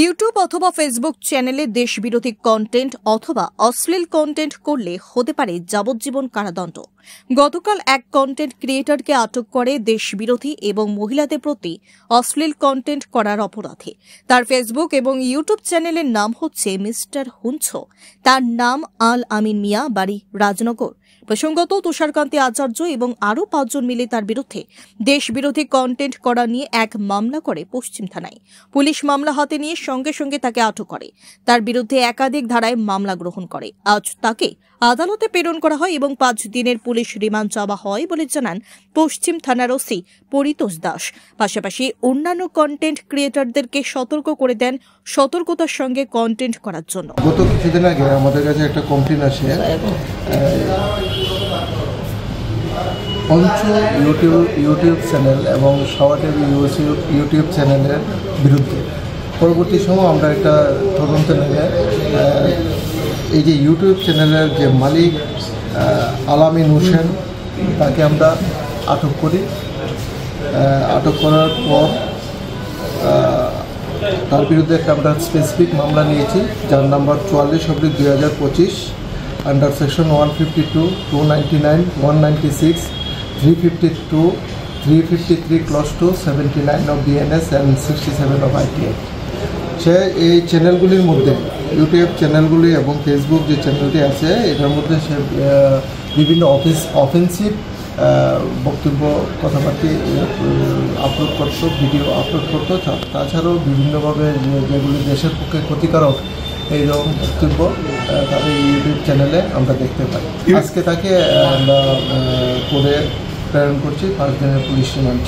YouTube অথবা Facebook চ্যানেলে দেশবিরোধী content অথবা অশ্লীল কন্টেন্ট করলে হতে পারে যাবজ্জীবন কারাদণ্ড। গতকাল এক কন্টেন্ট ক্রিয়েটরকে আটক করে দেশবিরোধী এবং মহিলাদের প্রতি অশ্লীল কন্টেন্ট করার অপরাধে। তার ফেসবুক এবং ইউটিউব চ্যানেলের নাম হচ্ছে মিস্টার হুঞ্ছো। তার নাম আল আমিন মিয়া, বাড়ি রাজনগর। প্রসঙ্গত, তুষারকান্তি আচার্য এবং আরও 5 জন মিলে তার বিরুদ্ধে দেশবিরোধী কন্টেন্ট করা নিয়ে এক মামলা করে পশ্চিম থানায়। পুলিশ মামলা হাতে নিয়ে সঙ্গে সঙ্গে তাকে আটক করে। তার বিরুদ্ধে একাধিক ধারায় মামলা গ্রহণ করে। আজ তাকে আদালতে প্রেরণ করা হয় এবং 5 দিনের পুলিশ রিমান্ড চাওয়া হয় বলে জানান পশ্চিম থানার ওসি পরিতোষ দাস। পাশাপাশি অন্যান্য কন্টেন্ট ক্রিয়েটরদেরকে সতর্ক করে দেন সতর্কতার সঙ্গে কন্টেন্ট করার জন্য। গত কিছুদিন আগে আমাদের কাছে একটা কমপ্লেন আসে পঞ্চ ইউটিউব চ্যানেল এবং সাওয়াটের ইউটিউব চ্যানেলের বিরুদ্ধে। পরবর্তী সময় আমরা একটা তদন্ত নেমে এই যে ইউটিউব চ্যানেলের যে মালিক আল আমিন হোসেন, তাকে আমরা আটক করি। আটক করার পর তার বিরুদ্ধে একটা আমরা স্পেসিফিক মামলা নিয়েছি, যার number 44/2025 under section 152, 299, 196, 352, 353 clause 2, 79 of BNS and 67 of ITF। সে এই চ্যানেলগুলির মধ্যে ইউটিউব চ্যানেলগুলি এবং ফেসবুক যে চ্যানেলটি আছে, এটার মধ্যে সে বিভিন্ন অফেন্সিভ বক্তব্য, কথাবার্তা আপলোড করতো, ভিডিও আপলোড করতো। তাছাড়াও বিভিন্নভাবে যেগুলি দেশের পক্ষে ক্ষতিকারক এইরকম বক্তব্য তার এই ইউটিউব চ্যানেলে আমরা দেখতে পাই। আজকে তাকে আমরা করে প্রেরণ করছি 5 দিনের পুলিশ রিমান্ড।